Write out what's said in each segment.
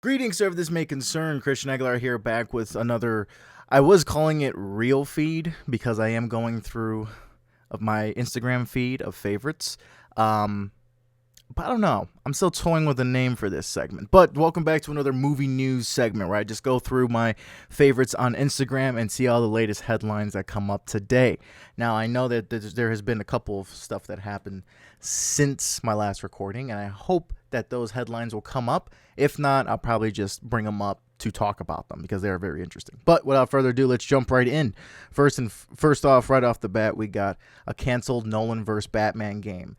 Greetings, sir. If this may concern, Christian Aguilar here, back with another. I was calling it real feed because I am going through of my Instagram feed of favorites. But I don't know. I'm still toying with a name for this segment. But welcome back to another movie news segment where I just go through my favorites on Instagram and see all the latest headlines that come up today. Now, I know that there has been a couple of stuff that happened since my last recording, and I hope that those headlines will come up. If not, I'll probably just bring them up to talk about them because they are very interesting. But without further ado, let's jump right in. First off, right off the bat, we got a canceled Nolan vs. Batman game.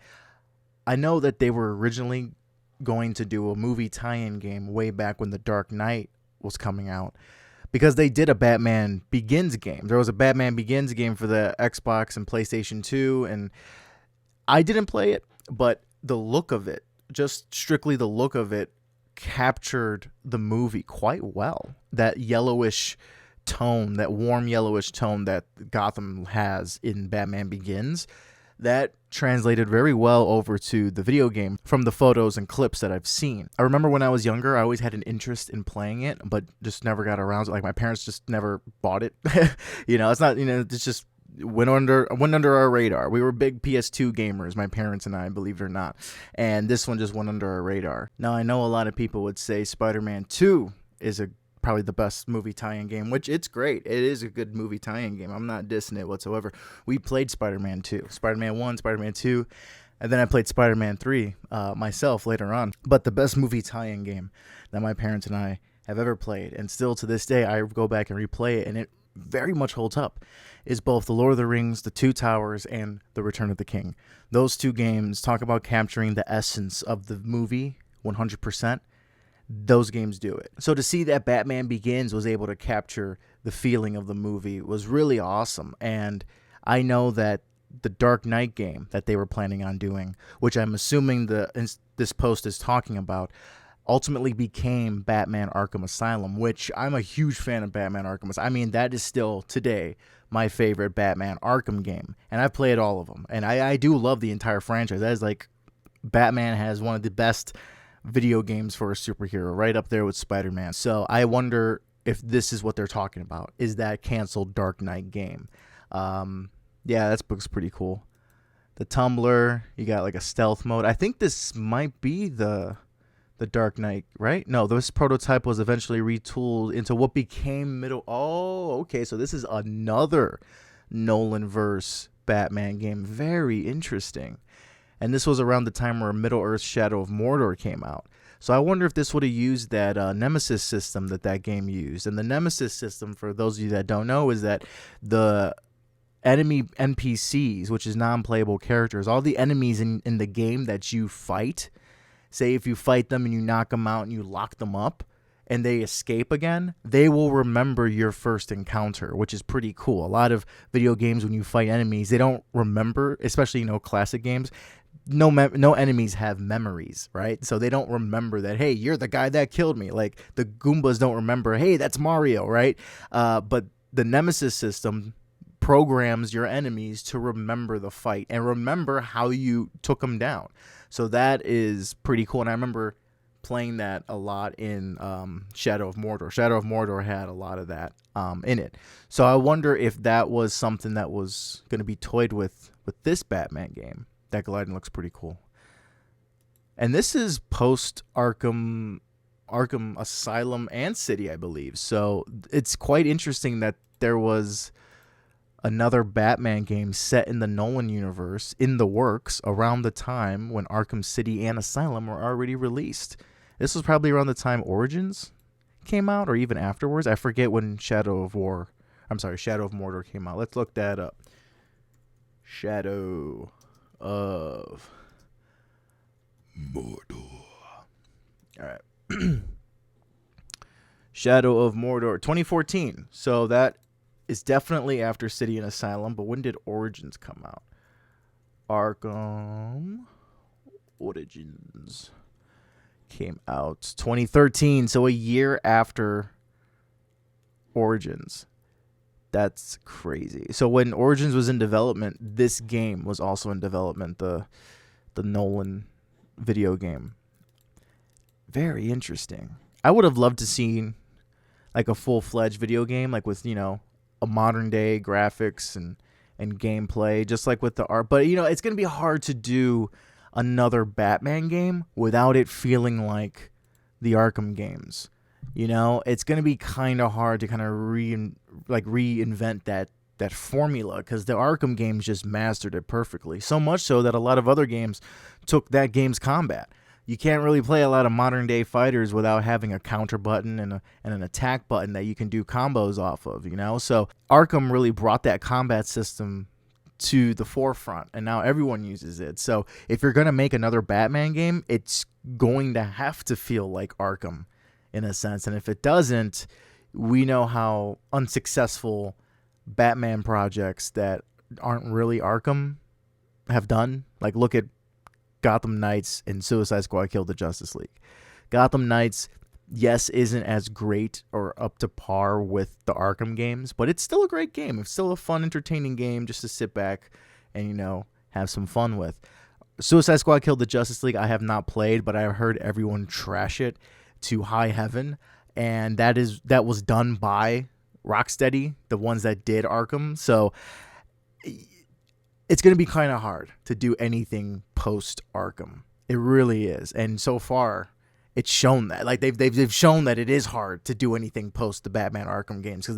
I know that they were originally going to do a movie tie-in game way back when The Dark Knight was coming out, because they did a Batman Begins game. There was a Batman Begins game for the Xbox and PlayStation 2, and I didn't play it, but the look of it, just strictly the look of it, captured the movie quite well. That yellowish tone, that warm yellowish tone that Gotham has in Batman Begins, that translated very well over to the video game from the photos and clips that I've seen. I remember when I was younger, I always had an interest in playing it, but just never got around to it. Like, my parents just never bought it. It's not, it's just went under our radar. We were big PS2 gamers, my parents and I, believe it or not. And this one just went under our radar. Now, I know a lot of people would say Spider-Man 2 is probably the best movie tie-in game, which it's great. It is a good movie tie-in game. I'm not dissing it whatsoever. We played Spider-Man 2, Spider-Man 1, Spider-Man 2, and then I played Spider-Man 3 myself later on. But the best movie tie-in game that my parents and I have ever played, and still to this day I go back and replay it, and it very much holds up, is both The Lord of the Rings, The Two Towers, and The Return of the King. Those two games talk about capturing the essence of the movie 100%. Those games do it. So to see that Batman Begins was able to capture the feeling of the movie was really awesome. And I know that the Dark Knight game that they were planning on doing, which I'm assuming this post is talking about, ultimately became Batman Arkham Asylum, which I'm a huge fan of Batman Arkham Asylum. I mean, that is still today my favorite Batman Arkham game. And I've played all of them. And I do love the entire franchise. That is like, Batman has one of the best video games for a superhero, right up there with Spider-Man. So I wonder if this is what they're talking about, is that canceled Dark Knight game. Yeah, that book's pretty cool. The Tumblr, you got like a stealth mode. I think this might be the Dark Knight, right? No, this prototype was eventually retooled into what became okay, so this is another Nolan verse Batman game. Very interesting. And this was around the time where Middle-earth Shadow of Mordor came out. So I wonder if this would have used that Nemesis system that game used. And the Nemesis system, for those of you that don't know, is that the enemy NPCs, which is non-playable characters, all the enemies in the game that you fight, say if you fight them and you knock them out and you lock them up and they escape again, they will remember your first encounter, which is pretty cool. A lot of video games, when you fight enemies, they don't remember, especially, classic games. No enemies have memories, right? So they don't remember that, hey, you're the guy that killed me. Like, the Goombas don't remember, hey, that's Mario, right? But the Nemesis system programs your enemies to remember the fight and remember how you took them down. So that is pretty cool. And I remember playing that a lot in Shadow of Mordor. Shadow of Mordor had a lot of that in it. So I wonder if that was something that was going to be toyed with this Batman game. That gliding looks pretty cool. And this is post Arkham Asylum and City, I believe. So it's quite interesting that there was another Batman game set in the Nolan universe in the works around the time when Arkham City and Asylum were already released. This was probably around the time Origins came out, or even afterwards. I forget when Shadow of Mordor came out. Let's look that up. Shadow of Mordor. All right. Shadow of Mordor, 2014. So that is definitely after City and Asylum, but when did Origins come out? Arkham Origins came out 2013, so a year after Origins. That's crazy. So when Origins was in development, this game was also in development, the Nolan video game. Very interesting. I would have loved to see like a full-fledged video game, like with, a modern day graphics and gameplay, just like with the art. But, it's going to be hard to do another Batman game without it feeling like the Arkham games. It's going to be kind of hard to kind of reinvent that formula, because the Arkham games just mastered it perfectly. So much so that a lot of other games took that game's combat. You can't really play a lot of modern day fighters without having a counter button and an attack button that you can do combos off of, So Arkham really brought that combat system to the forefront, and now everyone uses it. So if you're going to make another Batman game, it's going to have to feel like Arkham in a sense. And if it doesn't, we know how unsuccessful Batman projects that aren't really Arkham have done. Like, look at Gotham Knights and Suicide Squad Killed the Justice League. Gotham Knights, yes, isn't as great or up to par with the Arkham games, but it's still a great game. It's still a fun, entertaining game just to sit back and, have some fun with. Suicide Squad Killed the Justice League, I have not played, but I've heard everyone trash it to high heaven, and that was done by Rocksteady, the ones that did Arkham. So it's going to be kind of hard to do anything post Arkham. It really is. And so far, it's shown that. Like, they've shown that it is hard to do anything post the Batman Arkham games, because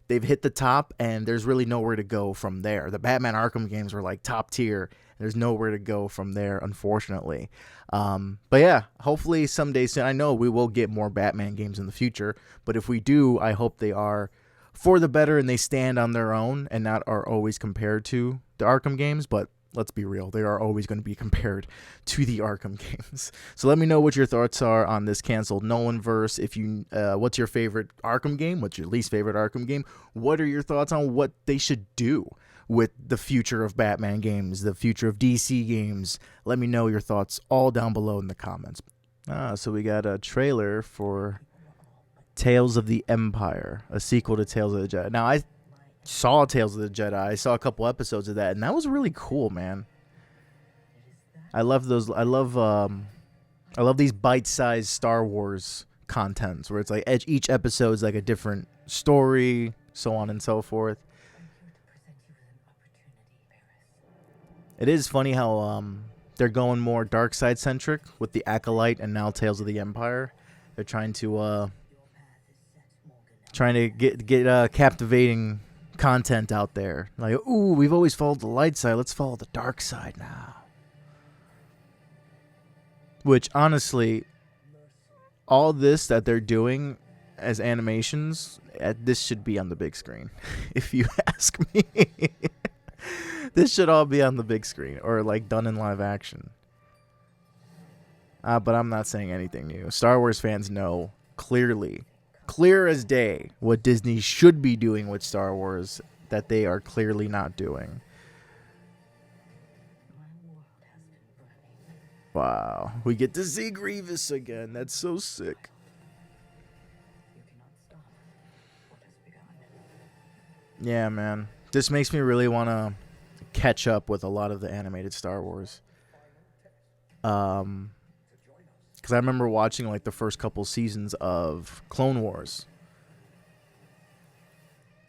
they've hit the top and there's really nowhere to go from there. The Batman Arkham games were like top tier. There's nowhere to go from there, unfortunately. But yeah, hopefully someday soon. I know we will get more Batman games in the future, but if we do, I hope they are for the better and they stand on their own and not are always compared to the Arkham games. But let's be real, they are always going to be compared to the Arkham games. So let me know what your thoughts are on this canceled Nolan verse. If you, what's your favorite Arkham game? What's your least favorite Arkham game? What are your thoughts on what they should do with the future of Batman games, the future of DC games? Let me know your thoughts all down below in the comments. So we got a trailer for Tales of the Empire, a sequel to Tales of the Jedi. Now, I saw Tales of the Jedi. I saw a couple episodes of that, and that was really cool, man. I love those. I love these bite-sized Star Wars contents where it's like each episode is like a different story, so on and so forth. It is funny how they're going more dark side centric with the Acolyte and now Tales of the Empire. They're trying to get captivating content out there. Like, ooh, we've always followed the light side. Let's follow the dark side now. Which, honestly, all this that they're doing as animations, this should be on the big screen, if you ask me. This should all be on the big screen or like done in live action. But I'm not saying anything new. Star Wars fans know clearly, clear as day, what Disney should be doing with Star Wars that they are clearly not doing. Wow. We get to see Grievous again. That's so sick. Yeah, man. This makes me really want to catch up with a lot of the animated Star Wars. Because I remember watching like the first couple seasons of Clone Wars.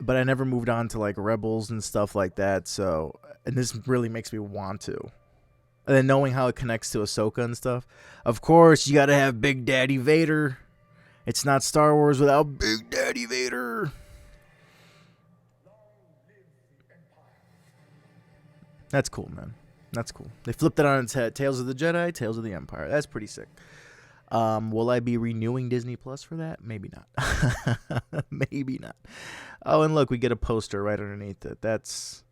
But I never moved on to like Rebels and stuff like that. So, and this really makes me want to. And then knowing how it connects to Ahsoka and stuff. Of course, you got to have Big Daddy Vader. It's not Star Wars without Big Daddy Vader. That's cool, man. That's cool. They flipped it on its head. Tales of the Jedi, Tales of the Empire. That's pretty sick. Will I be renewing Disney Plus for that? Maybe not. Maybe not. Oh, and look, we get a poster right underneath it. That's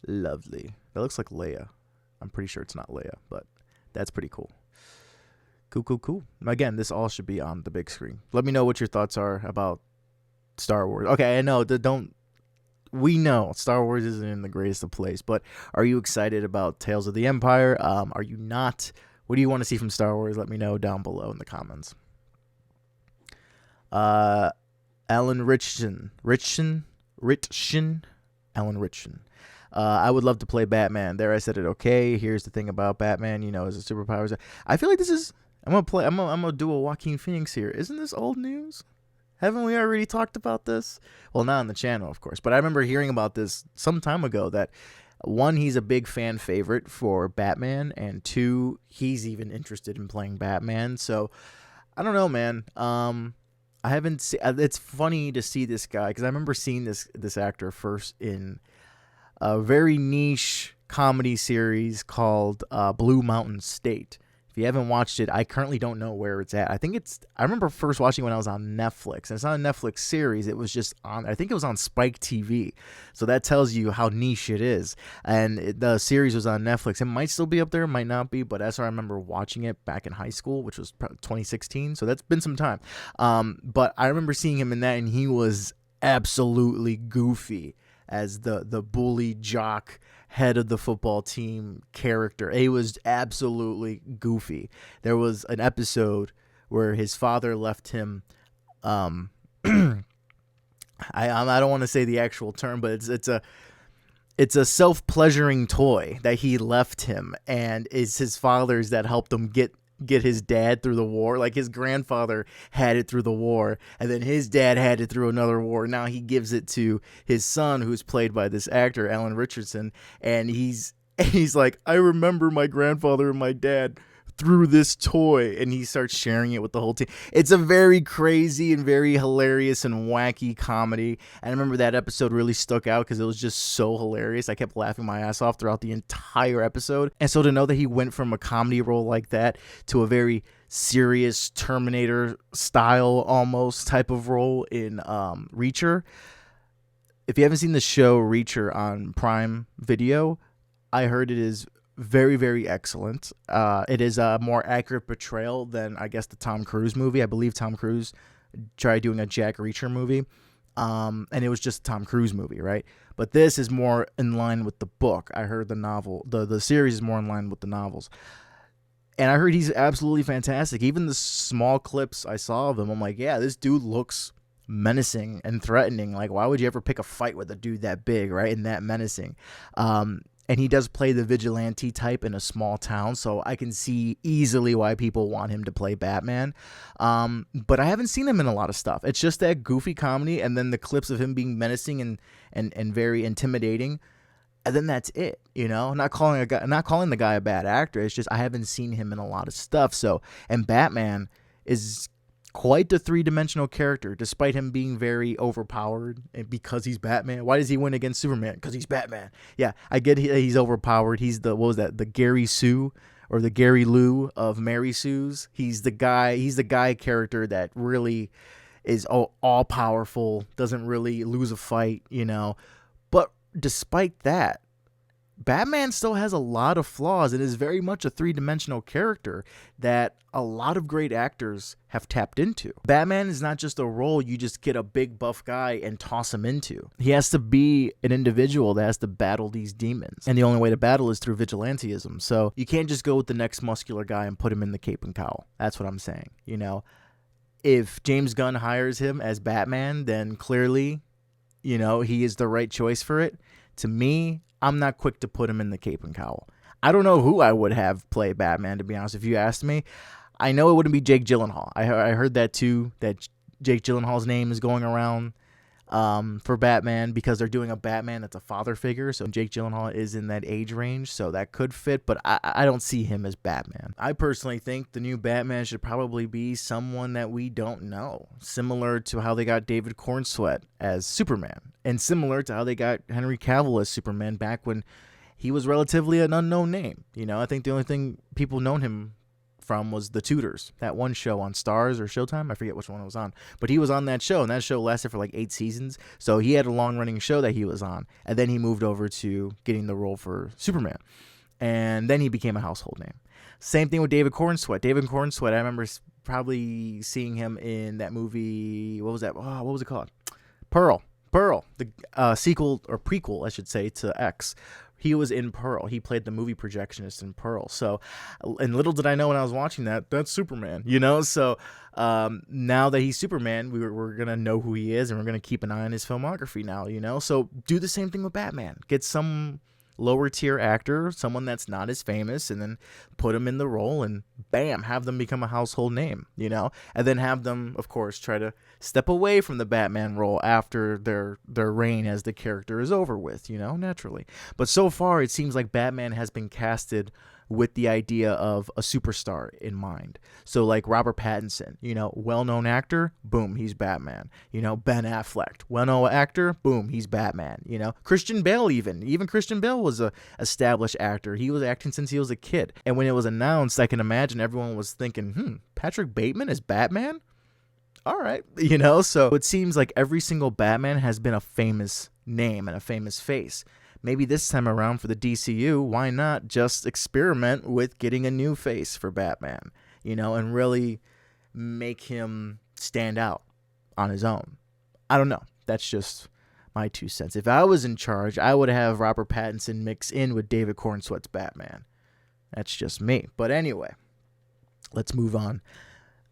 lovely. That looks like Leia. I'm pretty sure it's not Leia, but that's pretty cool. Cool. Again, this all should be on the big screen. Let me know what your thoughts are about Star Wars. Okay, I know. We know Star Wars isn't in the greatest of place, but are you excited about Tales of the Empire? Are you not? What do you want to see from Star Wars? Let me know down below in the comments. Alan Ritchman. Alan Ritchman. I would love to play Batman. There, I said it. Okay, here's the thing about Batman. His superpowers. I feel like this is I'm gonna do a Joaquin Phoenix here. Isn't this old news? Haven't we already talked about this? Well, not on the channel, of course, but I remember hearing about this some time ago that one, he's a big fan favorite for Batman, and two, he's even interested in playing Batman. So I don't know, man. I haven't seen. It's funny to see this guy because I remember seeing this actor first in a very niche comedy series called Blue Mountain State. If you haven't watched it, I currently don't know where it's at. I remember first watching it when I was on Netflix. And it's not a Netflix series. It was just on, I think it was on Spike TV. So that tells you how niche it is. And the series was on Netflix. It might still be up there, might not be, but that's why I remember watching it back in high school, which was 2016. So that's been some time. But I remember seeing him in that, and he was absolutely goofy as the bully jock head of the football team character. He was absolutely goofy. There was an episode where his father left him I don't want to say the actual term, but it's a self-pleasuring toy that he left him, and it's his father's that helped him get his dad through the war. Like, his grandfather had it through the war, and then his dad had it through another war. Now he gives it to his son, who's played by this actor, Alan Richardson, and he's like, I remember my grandfather and my dad through this toy, and he starts sharing it with the whole team. It's a very crazy and very hilarious and wacky comedy. And I remember that episode really stuck out because it was just so hilarious. I kept laughing my ass off throughout the entire episode. And so to know that he went from a comedy role like that to a very serious Terminator style almost type of role in Reacher. If you haven't seen the show Reacher on Prime Video, I heard it is very, very excellent. It is a more accurate portrayal than, I guess, the Tom Cruise movie. I believe Tom Cruise tried doing a Jack Reacher movie, and it was just a Tom Cruise movie, right? But this is more in line with the book. I heard the series is more in line with the novels. And I heard he's absolutely fantastic. Even the small clips I saw of him, I'm like, yeah, this dude looks menacing and threatening. Like, why would you ever pick a fight with a dude that big, right? And that menacing. And he does play the vigilante type in a small town, so I can see easily why people want him to play Batman. But I haven't seen him in a lot of stuff. It's just that goofy comedy, and then the clips of him being menacing and very intimidating, and then that's it. You know, not calling the guy a bad actor. It's just I haven't seen him in a lot of stuff. So, and Batman is quite the three-dimensional character, despite him being very overpowered, and because he's Batman. Why does he win against Superman? Because he's Batman. Yeah, I get he's overpowered. He's the Gary Sue or the Gary Lou of Mary Sue's. He's the guy character that really is all powerful, doesn't really lose a fight, you know. But despite that, Batman still has a lot of flaws and is very much a three-dimensional character that a lot of great actors have tapped into. Batman is not just a role you just get a big buff guy and toss him into. He has to be an individual that has to battle these demons. And the only way to battle is through vigilantism. So you can't just go with the next muscular guy and put him in the cape and cowl. That's what I'm saying. You know, if James Gunn hires him as Batman, then clearly, you know, he is the right choice for it. To me, I'm not quick to put him in the cape and cowl. I don't know who I would have play Batman, to be honest. If you asked me, I know it wouldn't be Jake Gyllenhaal. I heard that too, that Jake Gyllenhaal's name is going around for Batman because they're doing a Batman that's a father figure. So Jake Gyllenhaal is in that age range, so that could fit, but I don't see him as Batman. I personally think the new Batman should probably be someone that we don't know, similar to how they got David Cornsweet as Superman, and similar to how they got Henry Cavill as Superman back when he was relatively an unknown name. You know, I think the only thing people known him from was The Tudors, that one show on Stars or Showtime. I forget which one it was on, but he was on that show, and that show lasted for like 8 seasons. So he had a long-running show that he was on, and then he moved over to getting the role for Superman, and then he became a household name. Same thing with David Cornsweet. David Cornsweet, I remember probably seeing him in that movie. What was that? Oh, what was it called? Pearl, the sequel or prequel, I should say, to X. He was in Pearl. He played the movie projectionist in Pearl. So, and little did I know when I was watching that's Superman, you know? So now that he's Superman, we're going to know who he is, and we're going to keep an eye on his filmography now, you know? So do the same thing with Batman. Get some lower tier actor, someone that's not as famous, and then put them in the role and bam, have them become a household name, and then have them, of course, try to step away from the Batman role after their reign as the character is over with, naturally. But so far, it seems like Batman has been casted with the idea of a superstar in mind. So like Robert Pattinson, well-known actor, boom, he's Batman. Ben Affleck, well-known actor, boom, he's Batman. Christian Bale even Christian Bale was a established actor. He was acting since he was a kid. And when it was announced, I can imagine everyone was thinking, Patrick Bateman is Batman? All right, so it seems like every single Batman has been a famous name and a famous face. Maybe this time around for the DCU, why not just experiment with getting a new face for Batman, and really make him stand out on his own. I don't know. That's just my 2 cents. If I was in charge, I would have Robert Pattinson mix in with David Cornsweet's Batman. That's just me. But anyway, let's move on.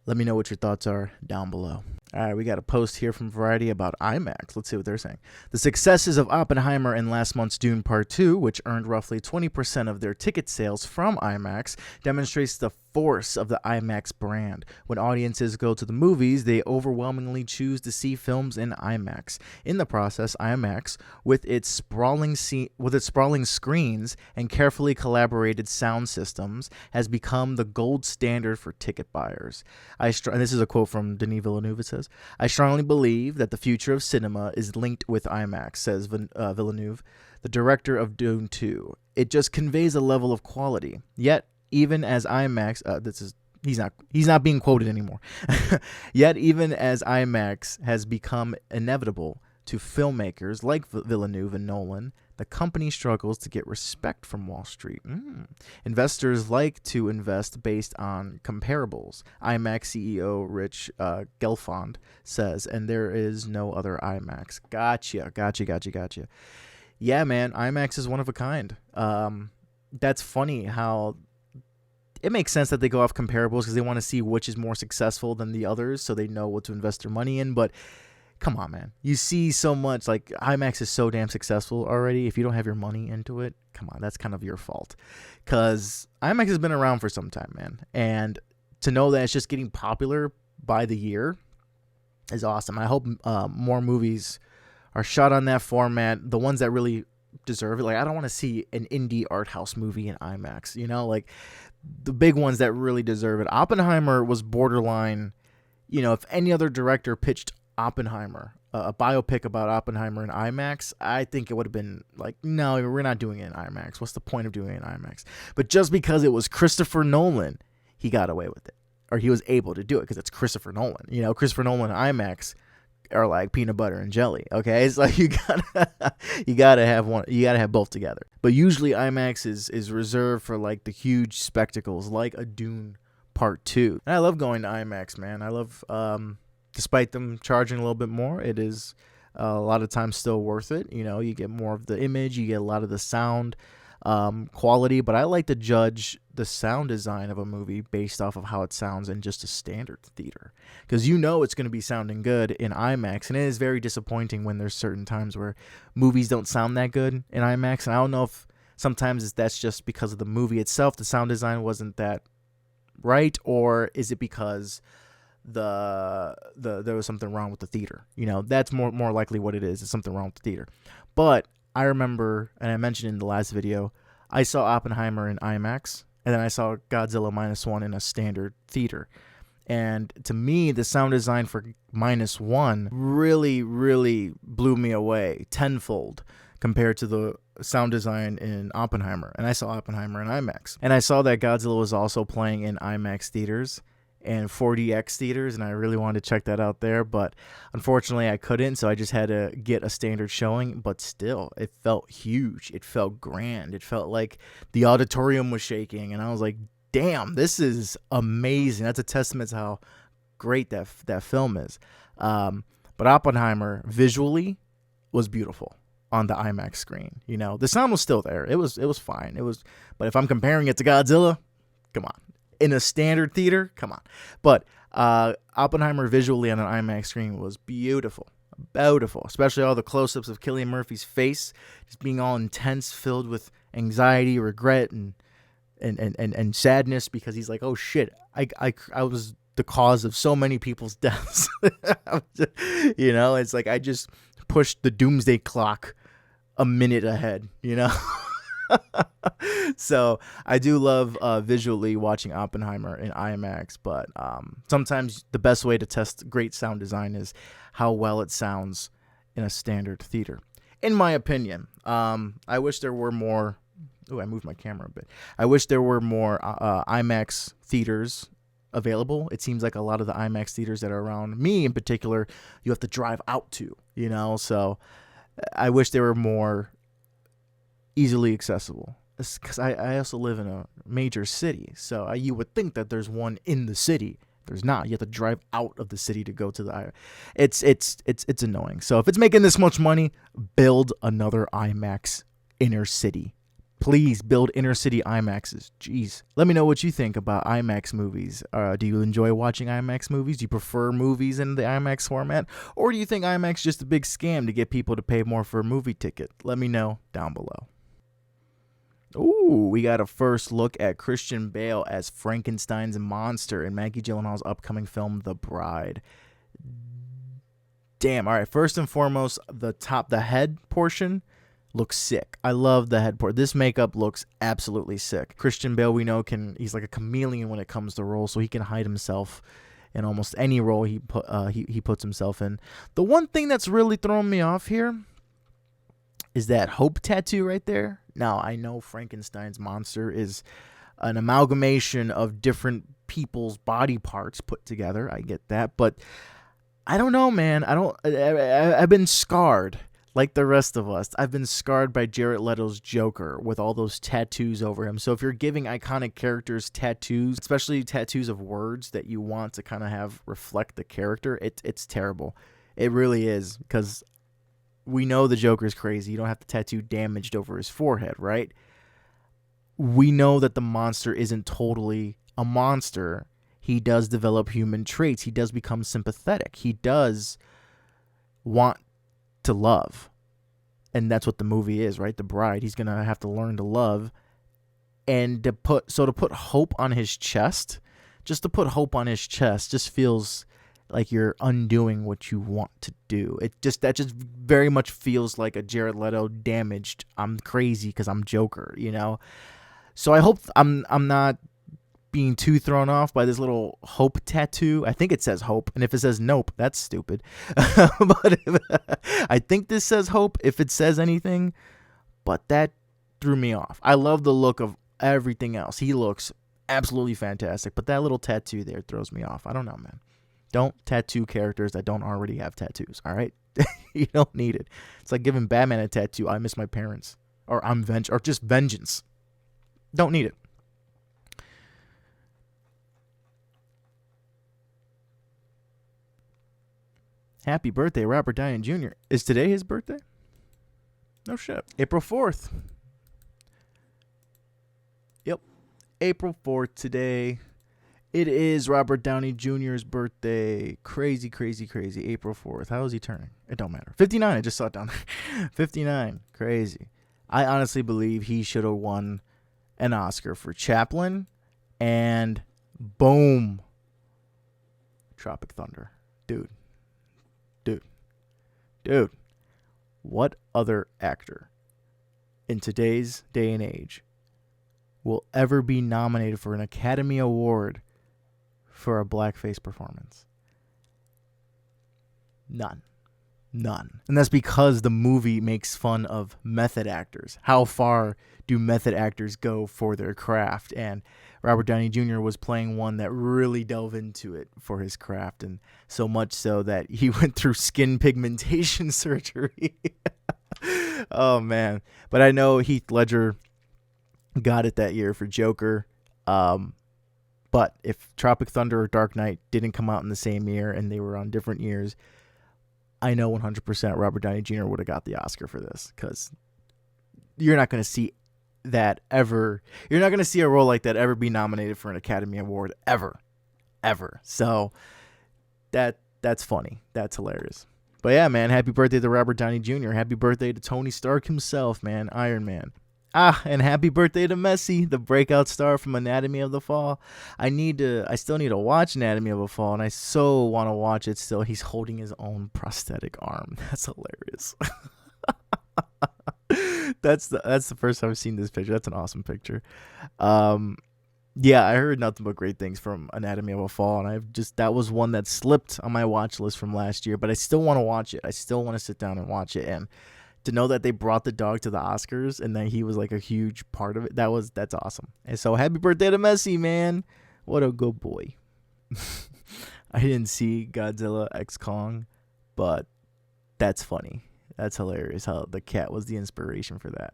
Let me know what your thoughts are down below. All right, we got a post here from Variety about IMAX. Let's see what they're saying. The successes of Oppenheimer and last month's Dune Part 2, which earned roughly 20% of their ticket sales from IMAX, demonstrates the force of the IMAX brand. When audiences go to the movies, they overwhelmingly choose to see films in IMAX. In the process, IMAX, with its sprawling screens and carefully collaborated sound systems, has become the gold standard for ticket buyers. And this is a quote from Denis Villeneuve. It says, "I strongly believe that the future of cinema is linked with IMAX," says Villeneuve, the director of Dune 2. "It just conveys a level of quality. Yet, even as IMAX, he's not being quoted anymore. Yet, even as IMAX has become inevitable to filmmakers like Villeneuve and Nolan, the company struggles to get respect from Wall Street. Investors like to invest based on comparables," IMAX CEO Rich Gelfond says, "and there is no other IMAX." Gotcha. Yeah, man, IMAX is one of a kind. That's funny how it makes sense that they go off comparables because they want to see which is more successful than the others, so they know what to invest their money in. But come on, man. You see so much, like, IMAX is so damn successful already. If you don't have your money into it, come on, that's kind of your fault. Because IMAX has been around for some time, man. And to know that it's just getting popular by the year is awesome. I hope more movies are shot on that format, the ones that really deserve it. Like, I don't want to see an indie art house movie in IMAX, like the big ones that really deserve it. Oppenheimer was borderline, if any other director pitched Oppenheimer, a biopic about Oppenheimer in IMAX, I think it would have been like, no, we're not doing it in IMAX. What's the point of doing it in IMAX? But just because it was Christopher Nolan, he got away with it, or he was able to do it because it's Christopher Nolan. Christopher Nolan and IMAX are like peanut butter and jelly. Okay, it's like you gotta have one. You gotta have both together. But usually IMAX is reserved for like the huge spectacles, like a Dune Part 2. And I love going to IMAX, man. I love, despite them charging a little bit more, it is a lot of times still worth it. You get more of the image, you get a lot of the sound quality. But I like to judge the sound design of a movie based off of how it sounds in just a standard theater, because it's going to be sounding good in IMAX, and it is very disappointing when there's certain times where movies don't sound that good in IMAX. And I don't know if sometimes that's just because of the movie itself, the sound design wasn't that right, or is it because there was something wrong with the theater? That's more likely what it is. It's something wrong with the theater. But I remember, and I mentioned in the last video, I saw Oppenheimer in IMAX, and then I saw Godzilla -1 in a standard theater. And to me, the sound design for -1 really, really blew me away tenfold compared to the sound design in Oppenheimer. And I saw Oppenheimer in IMAX. And I saw that Godzilla was also playing in IMAX theaters and 4DX theaters, and I really wanted to check that out there, but unfortunately I couldn't, so I just had to get a standard showing. But still, it felt huge, it felt grand, it felt like the auditorium was shaking, and I was like, damn, this is amazing. That's a testament to how great that film is. But Oppenheimer visually was beautiful on the IMAX screen. The sound was still there, it was fine, but if I'm comparing it to Godzilla, come on. In a standard theater, come on. But Oppenheimer visually on an IMAX screen was beautiful. Beautiful, especially all the close-ups of Cillian Murphy's face, just being all intense, filled with anxiety, regret, and sadness, because he's like, oh shit, I was the cause of so many people's deaths. It's like I just pushed the doomsday clock a minute ahead, So I do love visually watching Oppenheimer in IMAX, but sometimes the best way to test great sound design is how well it sounds in a standard theater, in my opinion. I wish there were more. I moved my camera a bit. I wish there were more IMAX theaters available. It seems like a lot of the IMAX theaters that are around me in particular, you have to drive out to, so I wish there were more easily accessible, because I also live in a major city, so you would think that there's one in the city. There's not. You have to drive out of the city to go to the. It's annoying. So if it's making this much money, build another IMAX inner city. Please build inner city IMAXs. Jeez. Let me know what you think about IMAX movies. Do you enjoy watching IMAX movies? Do you prefer movies in the IMAX format? Or do you think IMAX is just a big scam to get people to pay more for a movie ticket? Let me know down below. Ooh, we got a first look at Christian Bale as Frankenstein's monster in Maggie Gyllenhaal's upcoming film, The Bride. Damn. All right. First and foremost, the head portion looks sick. I love the head portion. This makeup looks absolutely sick. Christian Bale, we know, he's like a chameleon when it comes to roles, so he can hide himself in almost any role he puts himself in. The one thing that's really throwing me off here is that hope tattoo right there. Now, I know Frankenstein's monster is an amalgamation of different people's body parts put together. I get that, but I don't know, man. I've been scarred. Like the rest of us, I've been scarred by Jared Leto's Joker with all those tattoos over him. So if you're giving iconic characters tattoos, especially tattoos of words that you want to kind of have reflect the character, it's terrible. It really is, because we know the Joker's crazy. You don't have the tattoo damaged over his forehead, right? We know that the monster isn't totally a monster. He does develop human traits. He does become sympathetic. He does want to love, and that's what the movie is, right? The Bride. He's gonna have to learn to love, and to put hope on his chest. Just to put hope on his chest just feels like you're undoing what you want to do. That just very much feels like a Jared Leto damaged, I'm crazy because I'm Joker, So I hope I'm not being too thrown off by this little hope tattoo. I think it says hope, and if it says nope, that's stupid. But I think this says hope if it says anything, but that threw me off. I love the look of everything else. He looks absolutely fantastic, but that little tattoo there throws me off. I don't know, man. Don't tattoo characters that don't already have tattoos, all right? You don't need it. It's like giving Batman a tattoo, I miss my parents, or or just vengeance. Don't need it. Happy birthday, Robert Downey Jr. Is today his birthday? No shit. April 4th. Yep. April 4th today. It is Robert Downey Jr.'s birthday. Crazy, crazy, crazy. April 4th. How is he turning? It don't matter. 59. I just saw it down there. 59. Crazy. I honestly believe he should have won an Oscar for Chaplin, and boom, Tropic Thunder. Dude, what other actor in today's day and age will ever be nominated for an Academy Award for a blackface performance? None. And that's because the movie makes fun of method actors. How far do method actors go for their craft? And Robert Downey Jr. was playing one that really delved into it for his craft, and so much so that he went through skin pigmentation surgery. Oh, man. But I know Heath Ledger got it that year for Joker. But if Tropic Thunder or Dark Knight didn't come out in the same year and they were on different years, I know 100% Robert Downey Jr. would have got the Oscar for this, because you're not going to see that ever. You're not going to see a role like that ever be nominated for an Academy Award ever. So that's funny. That's hilarious. But yeah, man, happy birthday to Robert Downey Jr. Happy birthday to Tony Stark himself, man, Iron Man. And happy birthday to Messi, the breakout star from Anatomy of the Fall. I still need to watch Anatomy of the Fall, and I so want to watch it still. He's holding his own prosthetic arm. That's hilarious. That's the first time I've seen this picture. That's an awesome picture. Yeah, I heard nothing but great things from Anatomy of a Fall, and that was one that slipped on my watch list from last year, but I still want to watch it. I still want to sit down and watch it, and to know that they brought the dog to the Oscars and that he was like a huge part of it, that's awesome. And so happy birthday to Messi, man. What a good boy. I didn't see Godzilla X Kong, but that's funny. That's hilarious how the cat was the inspiration for that.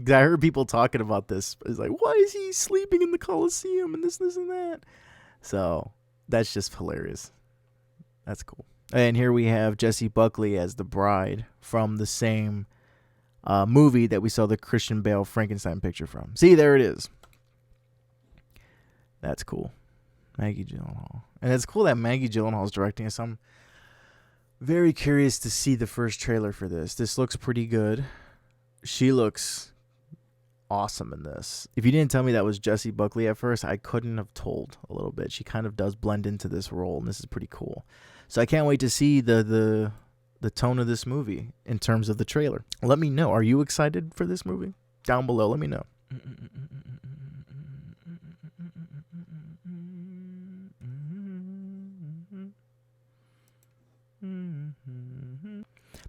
I heard people talking about this. It's like, why is he sleeping in the Coliseum and this, and that? So that's just hilarious. That's cool. And here we have Jesse Buckley as the bride from the same movie that we saw the Christian Bale Frankenstein picture from. See, there it is. That's cool. Maggie Gyllenhaal. And it's cool that Maggie Gyllenhaal is directing it. So I'm very curious to see the first trailer for this. This looks pretty good. She looks awesome in this. If you didn't tell me that was Jesse Buckley at first, I couldn't have told a little bit. She kind of does blend into this role, and this is pretty cool. So I can't wait to see the tone of this movie in terms of the trailer. Let me know. Are you excited for this movie? Down below, let me know.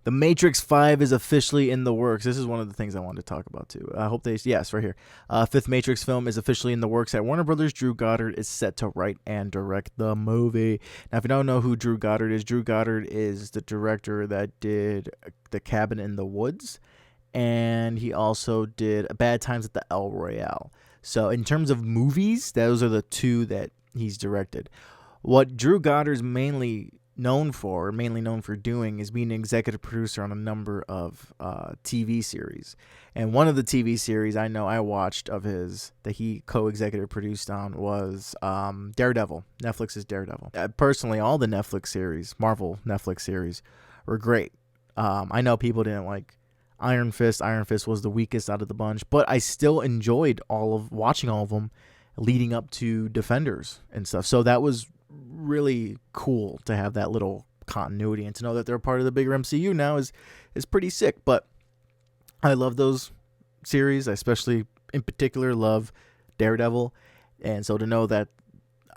The Matrix 5 is officially in the works. This is one of the things I wanted to talk about, too. I hope yes, right here. Fifth Matrix film is officially in the works at Warner Brothers. Drew Goddard is set to write and direct the movie. Now, if you don't know who Drew Goddard is the director that did The Cabin in the Woods, and he also did Bad Times at the El Royale. So, in terms of movies, those are the two that he's directed. What Drew Goddard's mainly known for doing is being an executive producer on a number of TV series. And one of the TV series I know I watched of his that he co-executive produced on was Daredevil, Netflix's Daredevil. Personally, all the Netflix series, Marvel Netflix series, were great. I know people didn't like Iron Fist. Iron Fist was the weakest out of the bunch, but I still enjoyed watching all of them leading up to Defenders and stuff. So that was really cool to have that little continuity, and to know that they're part of the bigger MCU now is pretty sick. But I love those series. I especially in particular love Daredevil, and so to know that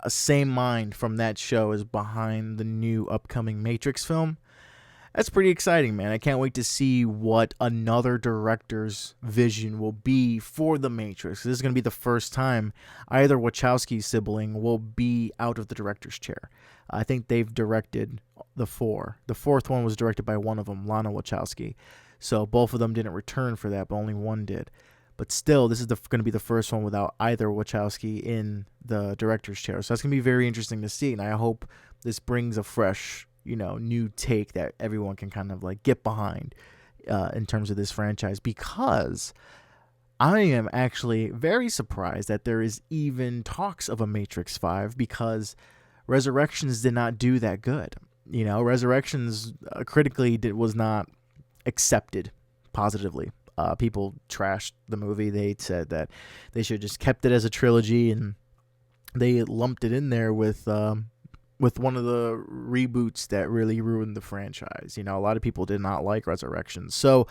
a same mind from that show is behind the new upcoming Matrix film, that's pretty exciting, man. I can't wait to see what another director's vision will be for The Matrix. This is going to be the first time either Wachowski's sibling will be out of the director's chair. I think they've directed the four. The fourth one was directed by one of them, Lana Wachowski. So both of them didn't return for that, but only one did. But still, this is going to be the first one without either Wachowski in the director's chair. So that's going to be very interesting to see, and I hope this brings a fresh, new take that everyone can kind of like get behind in terms of this franchise, because I am actually very surprised that there is even talks of a Matrix 5, because Resurrections did not do that good. Resurrections critically was not accepted positively. People trashed the movie. They said that they should have just kept it as a trilogy, and they lumped it in there with one of the reboots that really ruined the franchise. A lot of people did not like Resurrections. So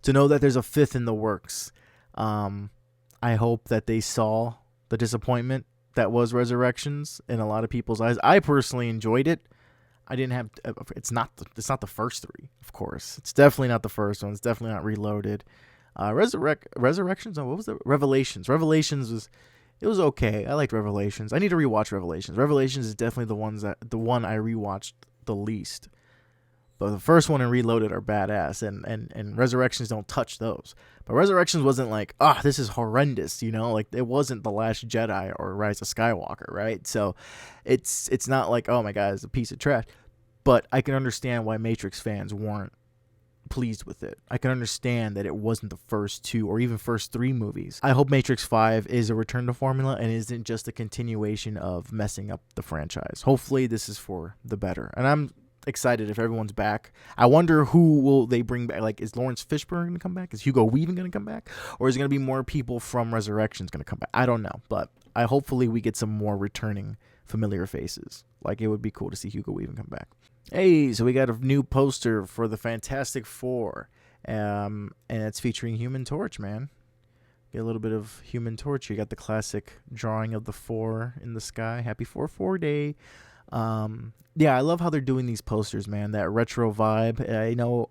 to know that there's a fifth in the works, I hope that they saw the disappointment that was Resurrections in a lot of people's eyes. I personally enjoyed it. I didn't have. It's not the first three, of course. It's definitely not the first one. It's definitely not Reloaded. Resurrections. Oh, what was the Revelations? Revelations was. It was okay. I liked Revelations. I need to rewatch Revelations. Revelations is definitely the one I rewatched the least. But the first one and Reloaded are badass, and Resurrections don't touch those. But Resurrections wasn't like, this is horrendous, like it wasn't The Last Jedi or Rise of Skywalker, right? So it's not like, oh my god, it's a piece of trash. But I can understand why Matrix fans weren't pleased with it. I can understand that it wasn't the first two or even first three movies. I hope Matrix 5 is a return to formula and isn't just a continuation of messing up the franchise. Hopefully this is for the better. And I'm excited if everyone's back. I wonder who will they bring back. Like, is Lawrence Fishburne going to come back? Is Hugo Weaving going to come back? Or is it going to be more people from Resurrections going to come back? I don't know. But hopefully we get some more returning familiar faces. Like, it would be cool to see Hugo Weaving come back. Hey, so we got a new poster for the Fantastic Four. And it's featuring Human Torch, man. Get a little bit of Human Torch. You got the classic drawing of the 4 in the sky. Happy 4/4 day. Yeah, I love how they're doing these posters, man. That retro vibe.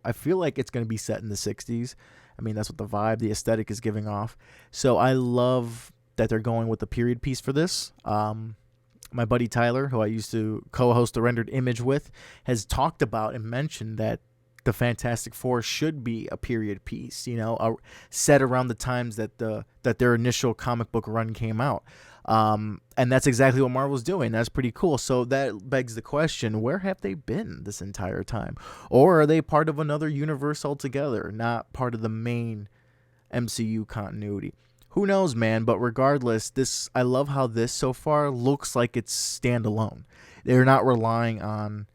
I feel like it's going to be set in the 60s. I mean, that's what the vibe, the aesthetic is giving off. So I love that they're going with the period piece for this. My buddy Tyler, who I used to co-host the Rendered Image with, has talked about and mentioned that the Fantastic Four should be a period piece, set around the times that their initial comic book run came out. And that's exactly what Marvel's doing. That's pretty cool. So that begs the question, where have they been this entire time? Or are they part of another universe altogether, not part of the main MCU continuity? Who knows, man? But regardless, I love how this so far looks like it's standalone. They're not relying on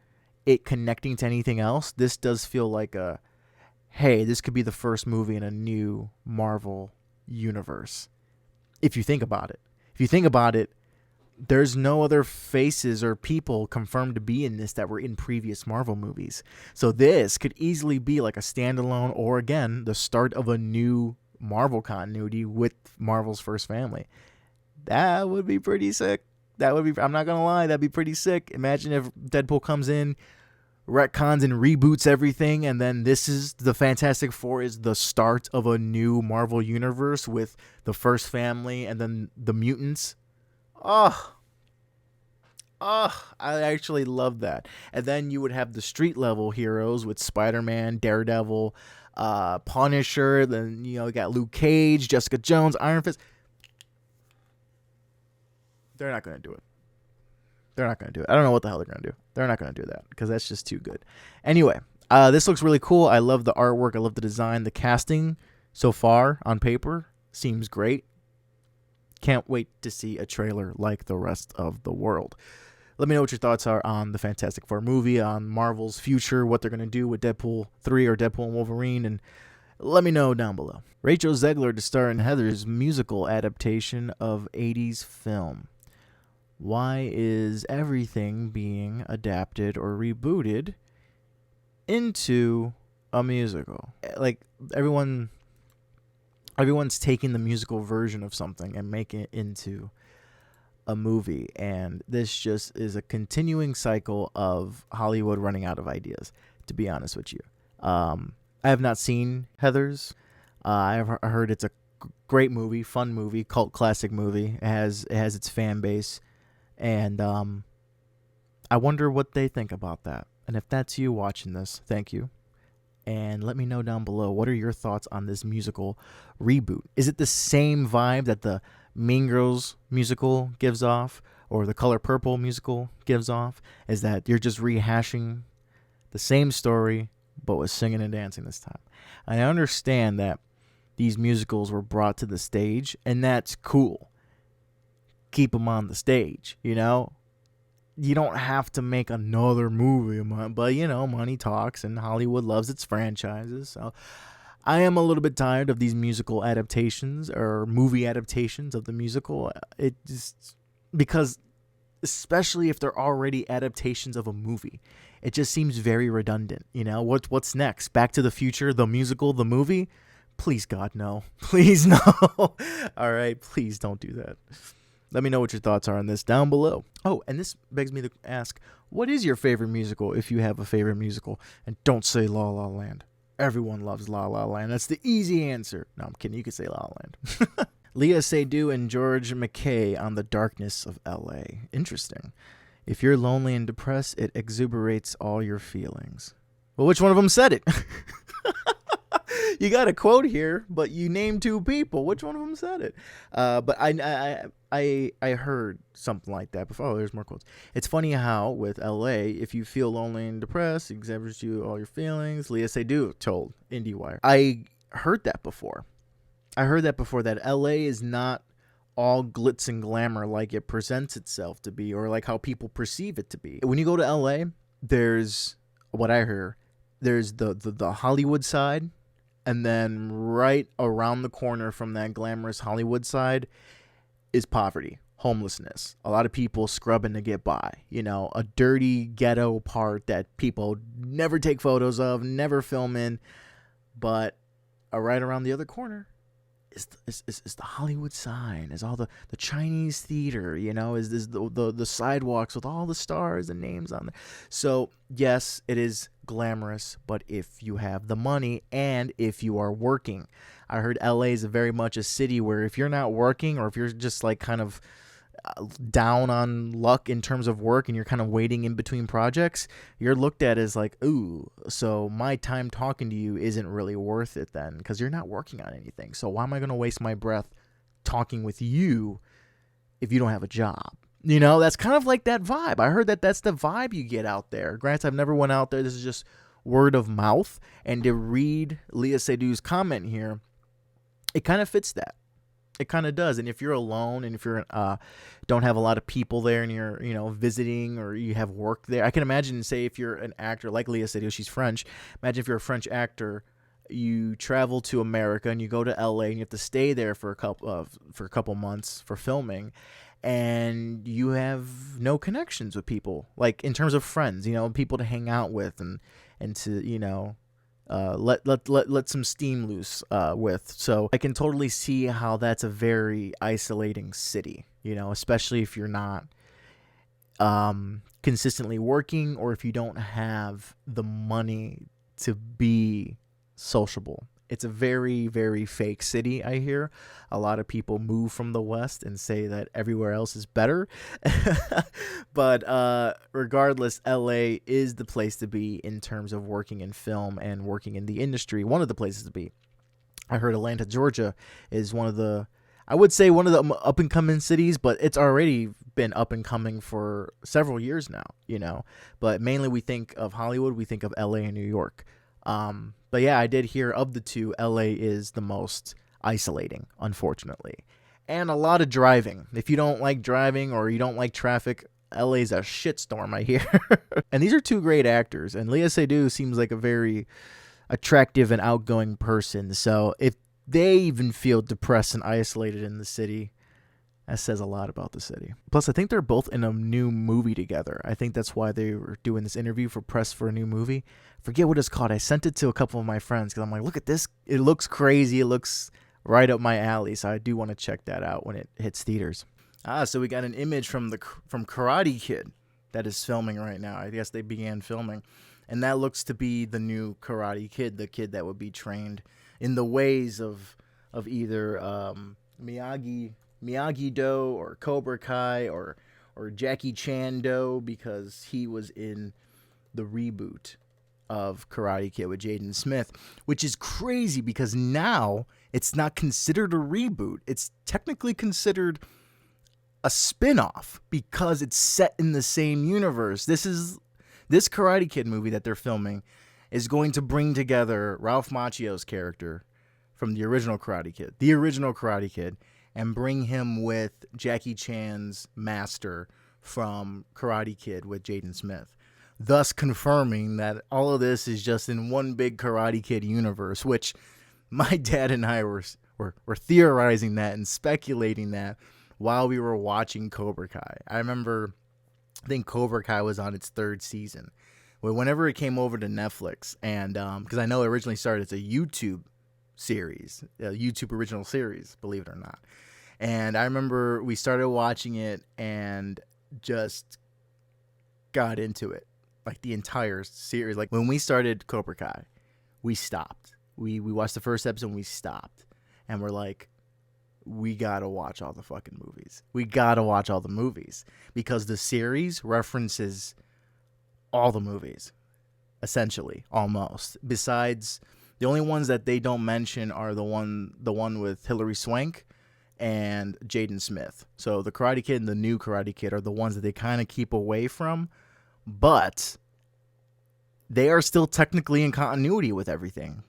it connecting to anything else. This does feel like hey, this could be the first movie in a new Marvel universe. If you think about it, there's no other faces or people confirmed to be in this that were in previous Marvel movies. So this could easily be like a standalone, or again, the start of a new Marvel continuity with Marvel's first family. That would be pretty sick. I'm not gonna lie, that'd be pretty sick. Imagine if Deadpool comes in, retcons and reboots everything, and then this is the Fantastic Four is the start of a new Marvel universe with the first family and then the mutants. I actually love that. And then you would have the street level heroes with Spider-Man, Daredevil, Punisher. Then you got Luke Cage, Jessica Jones, Iron Fist. They're not gonna do it. I don't know what the hell they're going to do. They're not going to do that because that's just too good. Anyway, this looks really cool. I love the artwork. I love the design. The casting so far on paper seems great. Can't wait to see a trailer like the rest of the world. Let me know what your thoughts are on the Fantastic Four movie, on Marvel's future, what they're going to do with Deadpool 3 or Deadpool and Wolverine, and let me know down below. Rachel Zegler to star in Heather's musical adaptation of 80s film. Why is everything being adapted or rebooted into a musical? Like, everyone's taking the musical version of something and making it into a movie, and this just is a continuing cycle of Hollywood running out of ideas, to be honest with you. I have not seen Heathers. I've heard it's a great movie, fun movie, cult classic movie. It has its fan base. And I wonder what they think about that. And if that's you watching this, thank you. And let me know down below, what are your thoughts on this musical reboot? Is it the same vibe that the Mean Girls musical gives off, or the Color Purple musical gives off? Is that you're just rehashing the same story, but with singing and dancing this time? And I understand that these musicals were brought to the stage, and that's cool. Keep them on the stage, you don't have to make another movie, but money talks, and Hollywood loves its franchises. So I am a little bit tired of these musical adaptations or movie adaptations of the musical. It just, because especially if they're already adaptations of a movie, it just seems very redundant. What's next? Back to the Future, the musical, the movie? Please, God, no. Please, no. All right, please don't do that. Let me know what your thoughts are on this down below. Oh, and this begs me to ask, what is your favorite musical if you have a favorite musical? And don't say La La Land. Everyone loves La La Land. That's the easy answer. No, I'm kidding. You can say La La Land. Leah Seydoux and George MacKay on The Darkness of L.A. Interesting. If you're lonely and depressed, it exuberates all your feelings. Well, which one of them said it? You got a quote here, but you named two people. Which one of them said it? But I heard something like that before. Oh, there's more quotes. It's funny how with LA, if you feel lonely and depressed, it exhibits you all your feelings. Leah Seydoux told IndieWire. I heard that before. That LA is not all glitz and glamour like it presents itself to be, or like how people perceive it to be. When you go to LA, there's what I hear, there's the Hollywood side, and then right around the corner from that glamorous Hollywood side is poverty, homelessness. A lot of people scrubbing to get by. A dirty ghetto part that people never take photos of, never film in. But right around the other corner is the Hollywood sign, is all the Chinese theater, is the sidewalks with all the stars and names on there. So yes, it is glamorous, but if you have the money and if you are working, I heard LA is very much a city where if you're not working, or if you're just like kind of down on luck in terms of work and you're kind of waiting in between projects, you're looked at as like, ooh, so my time talking to you isn't really worth it then, because you're not working on anything. So why am I going to waste my breath talking with you if you don't have a job? That's kind of like that vibe. I heard that that's the vibe you get out there. Granted, I've never went out there. This is just word of mouth. And to read Leah Seydoux's comment here, it kind of fits that. It kind of does. And if you're alone, and if you're don't have a lot of people there, and you're visiting, or you have work there, I can imagine, say, if you're an actor like Leah Seydoux, she's French. Imagine if you're a French actor, you travel to America and you go to LA and you have to stay there for a couple months for filming, and you have no connections with people, like in terms of friends, people to hang out with and to let some steam loose with. So I can totally see how that's a very isolating city, especially if you're not consistently working, or if you don't have the money to be sociable. It's a very, very fake city, I hear. A lot of people move from the West and say that everywhere else is better. But regardless, LA is the place to be in terms of working in film and working in the industry. One of the places to be. I heard Atlanta, Georgia is one of the up-and-coming cities, but it's already been up-and-coming for several years now, But mainly we think of Hollywood, we think of LA and New York. But yeah, I did hear of the two, LA is the most isolating, unfortunately. And a lot of driving. If you don't like driving or you don't like traffic, LA's a shitstorm, I hear. And these are two great actors. And Leah Seydoux seems like a very attractive and outgoing person. So if they even feel depressed and isolated in the city, that says a lot about the city. Plus, I think they're both in a new movie together. I think that's why they were doing this interview for press for a new movie. Forget what it's called. I sent it to a couple of my friends because I'm like, look at this. It looks crazy. It looks right up my alley. So I do want to check that out when it hits theaters. So we got an image from Karate Kid that is filming right now. I guess they began filming. And that looks to be the new Karate Kid, the kid that would be trained in the ways of either Miyagi-Do or Cobra Kai or Jackie Chan-Do, because he was in the reboot of Karate Kid with Jaden Smith, which is crazy because now it's not considered a reboot. It's technically considered a spin-off because it's set in the same universe. This Karate Kid movie that they're filming is going to bring together Ralph Macchio's character from the original Karate Kid, and bring him with Jackie Chan's master from Karate Kid with Jaden Smith, thus confirming that all of this is just in one big Karate Kid universe, which my dad and I were theorizing that and speculating that while we were watching Cobra Kai. I think Cobra Kai was on its third season. Whenever it came over to Netflix, and because I know it originally started as a YouTube series, a YouTube original series, believe it or not. And I remember we started watching it and just got into it, like the entire series. Like when we started Cobra Kai, we stopped. We watched the first episode and we stopped. And we're like, we gotta watch all the fucking movies. We gotta watch all the movies because the series references all the movies, essentially, almost. Besides, the only ones that they don't mention are the one with Hilary Swank and Jaden Smith. So the Karate Kid and the new Karate Kid are the ones that they kind of keep away from, but they are still technically in continuity with everything.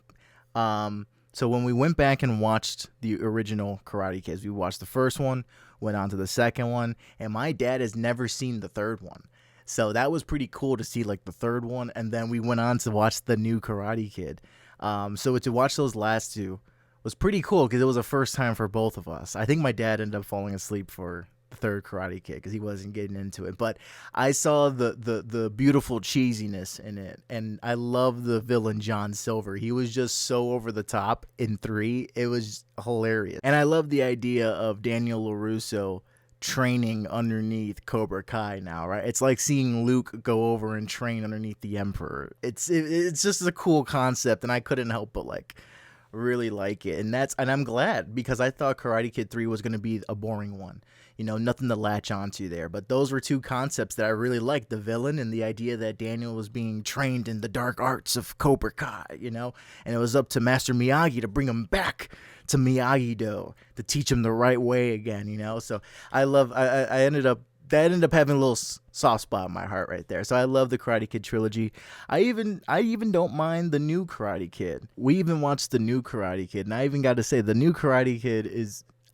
So when we went back and watched the original Karate Kids, we watched the first one, went on to the second one, and my dad has never seen the third one. So that was pretty cool to see like the third one, and then we went on to watch the new Karate Kid. So to watch those last two was pretty cool because it was a first time for both of us. I think my dad ended up falling asleep for the third Karate Kid because he wasn't getting into it, but I saw the beautiful cheesiness in it, and I love the villain John Silver. He was just so over the top in 3. It was hilarious, and I love the idea of Daniel LaRusso training underneath Cobra Kai now, right? It's like seeing Luke go over and train underneath the Emperor. It's just a cool concept, and I couldn't help but like really like it. And I'm glad, because I thought Karate Kid 3 was going to be a boring one. You know, nothing to latch onto there. But those were two concepts that I really liked, the villain and the idea that Daniel was being trained in the dark arts of Cobra Kai, you know? And it was up to Master Miyagi to bring him back to Miyagi-Do, to teach him the right way again, you know? So I ended up having a little soft spot in my heart right there. So I love the Karate Kid trilogy. I even don't mind the new Karate Kid. We even watched the new Karate Kid, and I even got to say the new Karate Kid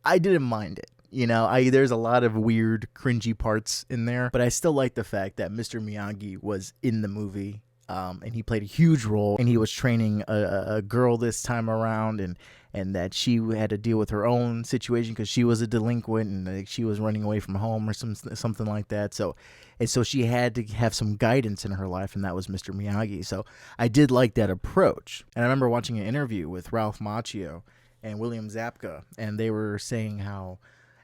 I didn't mind it. You know, there's a lot of weird, cringy parts in there, but I still like the fact that Mr. Miyagi was in the movie, and he played a huge role, and he was training a girl this time around, and that she had to deal with her own situation because she was a delinquent and she was running away from home or something like that. So she had to have some guidance in her life, and that was Mr. Miyagi. So I did like that approach. And I remember watching an interview with Ralph Macchio and William Zabka, and they were saying how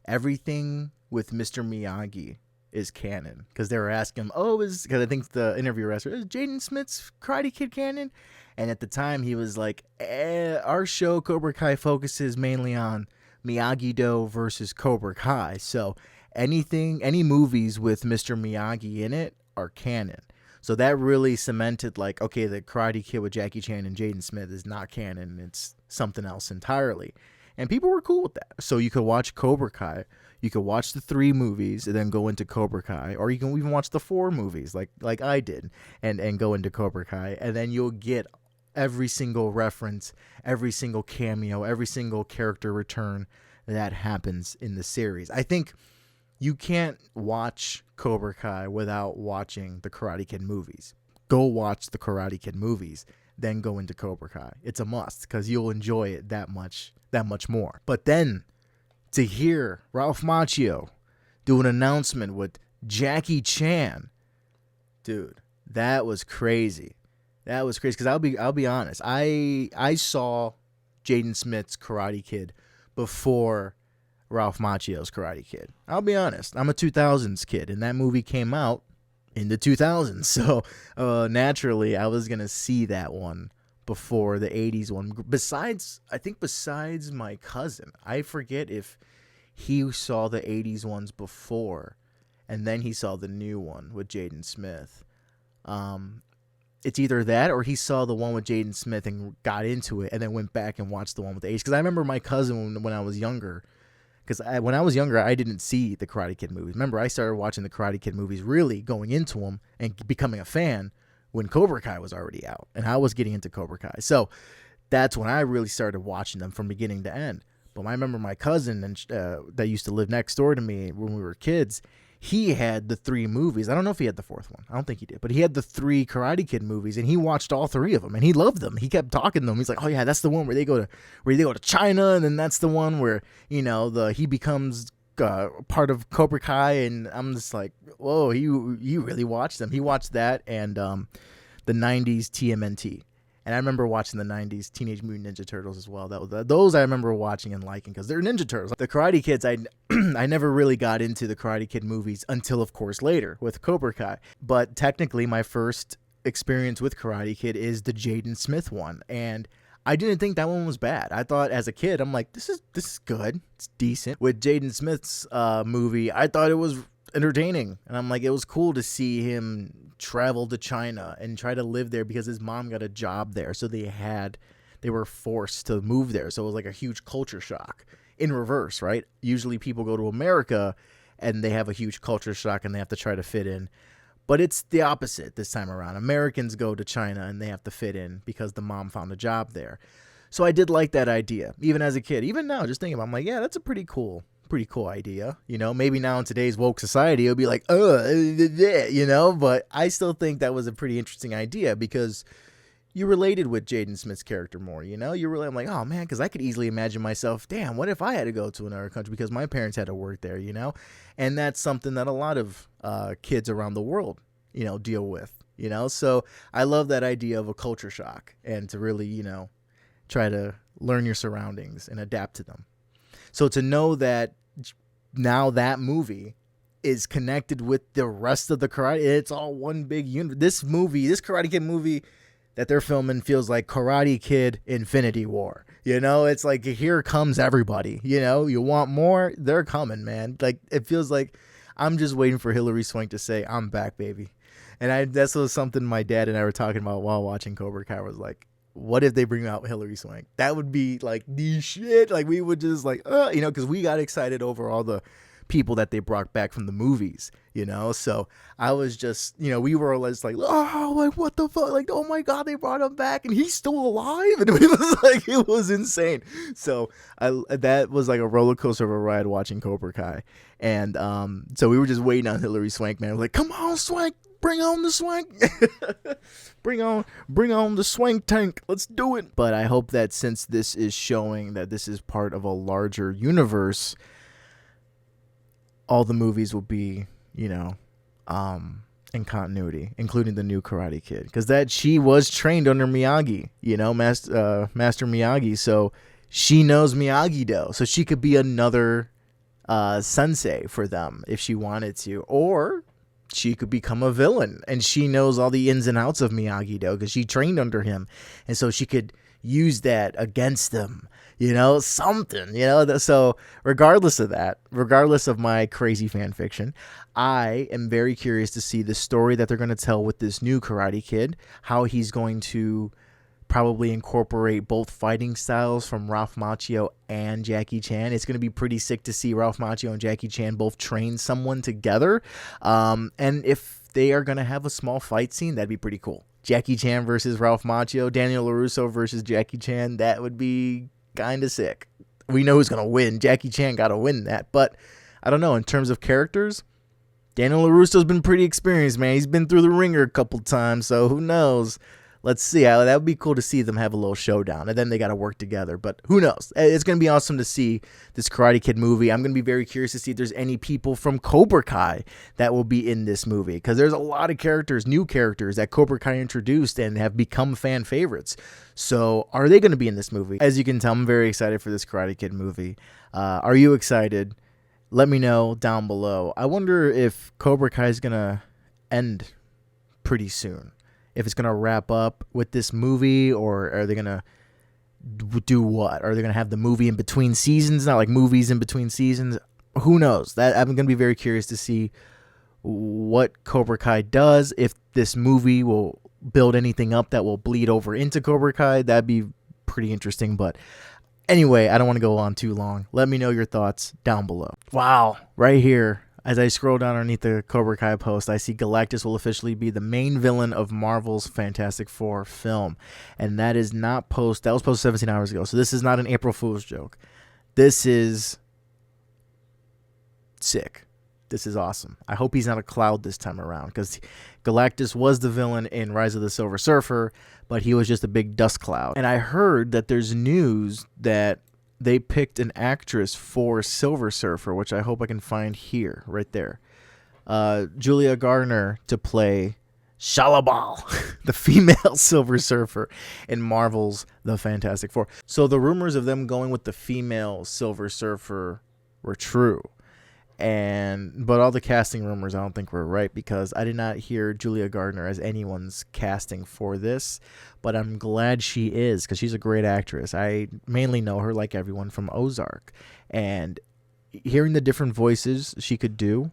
everything with Mr. Miyagi is canon, because they were asking him, because I think the interviewer asked her, is Jaden Smith's Karate Kid canon? And at the time he was like, our show Cobra Kai focuses mainly on Miyagi-Do versus Cobra Kai, so any movies with Mr. Miyagi in it are canon. So that really cemented, like, okay, the Karate Kid with Jackie Chan and Jaden Smith is not canon, it's something else entirely. And people were cool with that. So you could watch Cobra Kai, you could watch the 3 movies and then go into Cobra Kai, or you can even watch the 4 movies like I did and go into Cobra Kai, and then you'll get every single reference, every single cameo, every single character return that happens in the series. I think you can't watch Cobra Kai without watching the Karate Kid movies. Go watch the Karate Kid movies, then go into Cobra Kai. It's a must, because you'll enjoy it that much more. But then to hear Ralph Macchio do an announcement with Jackie Chan, dude, that was crazy. That was crazy, because I'll be honest. I saw Jaden Smith's Karate Kid before Ralph Macchio's Karate Kid. I'll be honest. I'm a 2000s kid, and that movie came out in the 2000s. So naturally, I was going to see that one before the 80s one. Besides my cousin. I forget if he saw the 80s ones before, and then he saw the new one with Jaden Smith. It's either that or he saw the one with Jaden Smith and got into it and then went back and watched the one with the 80s. Because I remember my cousin when I was younger, when I was younger, I didn't see the Karate Kid movies. Remember, I started watching the Karate Kid movies, really going into them and becoming a fan when Cobra Kai was already out, and I was getting into Cobra Kai. So that's when I really started watching them from beginning to end. But I remember my cousin that used to live next door to me when we were kids, he had the 3 movies. I don't know if he had the 4th one. I don't think he did. But he had the 3 Karate Kid movies, and he watched all 3 of them, and he loved them. He kept talking to them. He's like, oh, yeah, that's the one where they go to China, and then that's the one where, you know, he becomes part of Cobra Kai, and I'm just like, whoa, you really watched them. He watched that and the 90s TMNT. And I remember watching the 90s Teenage Mutant Ninja Turtles as well. Those I remember watching and liking because they're Ninja Turtles. The Karate Kids, I never really got into the Karate Kid movies until, of course, later with Cobra Kai. But technically, my first experience with Karate Kid is the Jaden Smith one. And I didn't think that one was bad. I thought as a kid, I'm like, this is good. It's decent. With Jaden Smith's movie, I thought it was entertaining. And I'm like, it was cool to see him travel to China and try to live there because his mom got a job there. So they were forced to move there. So it was like a huge culture shock in reverse, right? Usually people go to America and they have a huge culture shock and they have to try to fit in. But it's the opposite this time around. Americans go to China and they have to fit in because the mom found a job there. So I did like that idea, even as a kid. Even now, just thinking about it, I'm like, yeah, that's a pretty cool pretty cool idea. Maybe now in today's woke society, it'll be like, but I still think that was a pretty interesting idea because you related with Jaden Smith's character more, I'm like, oh man, because I could easily imagine myself, damn, what if I had to go to another country because my parents had to work there, and that's something that a lot of kids around the world, deal with, so I love that idea of a culture shock and to really, try to learn your surroundings and adapt to them. So to know that now that movie is connected with the rest of the karate, it's all one big unit. This Karate Kid movie that they're filming feels like Karate Kid Infinity War. It's like, here comes everybody. You want more? They're coming, man. Like, it feels like I'm just waiting for Hilary Swank to say, I'm back, baby. And that's something my dad and I were talking about while watching Cobra Kai. Was like, what if they bring out Hilary Swank? That would be like the shit. Like, we would just like, because we got excited over all the people that they brought back from the movies, so I was just, we were always like, oh, like, what the fuck, like, oh my god, they brought him back and he's still alive, and it was like, it was insane. So that was like a roller coaster of a ride watching Cobra Kai, and so we were just waiting on Hilary Swank, man. We're like, come on, Swank, bring on the Swank. bring on the Swank tank, let's do it. But I hope that since this is showing that this is part of a larger universe, all the movies will be, in continuity, including the new Karate Kid, because she was trained under Miyagi, Master Miyagi, so she knows Miyagi-Do, so she could be another sensei for them if she wanted to, or she could become a villain, and she knows all the ins and outs of Miyagi-Do because she trained under him, and so she could use that against them. Something, so regardless of that, regardless of my crazy fan fiction, I am very curious to see the story that they're going to tell with this new Karate Kid, how he's going to probably incorporate both fighting styles from Ralph Macchio and Jackie Chan. It's going to be pretty sick to see Ralph Macchio and Jackie Chan both train someone together. And if they are going to have a small fight scene, that'd be pretty cool. Jackie Chan versus Ralph Macchio, Daniel LaRusso versus Jackie Chan, that would be kind of sick. We know who's going to win. Jackie Chan got to win that. But I don't know. In terms of characters, Daniel LaRusso's been pretty experienced, man. He's been through the ringer a couple times, so who knows? Let's see. That would be cool to see them have a little showdown, and then they got to work together. But who knows? It's going to be awesome to see this Karate Kid movie. I'm going to be very curious to see if there's any people from Cobra Kai that will be in this movie, because there's a lot of characters, new characters that Cobra Kai introduced and have become fan favorites. So are they going to be in this movie? As you can tell, I'm very excited for this Karate Kid movie. Are you excited? Let me know down below. I wonder if Cobra Kai is going to end pretty soon. If it's going to wrap up with this movie, or are they going to do what? Are they going to have the movie in between seasons? Not like movies in between seasons. Who knows? That I'm going to be very curious to see what Cobra Kai does. If this movie will build anything up that will bleed over into Cobra Kai, that'd be pretty interesting. But anyway, I don't want to go on too long. Let me know your thoughts down below. Wow. Right here, as I scroll down underneath the Cobra Kai post, I see Galactus will officially be the main villain of Marvel's Fantastic Four film. And that is not that was posted 17 hours ago. So this is not an April Fool's joke. This is sick. This is awesome. I hope he's not a cloud this time around, because Galactus was the villain in Rise of the Silver Surfer, but he was just a big dust cloud. And I heard that there's news that they picked an actress for Silver Surfer, which I hope I can find here, right there. Julia Gardner to play Shalabal, the female Silver Surfer in Marvel's The Fantastic Four. So the rumors of them going with the female Silver Surfer were true. But all the casting rumors I don't think were right, because I did not hear Julia Gardner as anyone's casting for this, but I'm glad she is, because she's a great actress. I mainly know her, like everyone, from Ozark, and hearing the different voices she could do,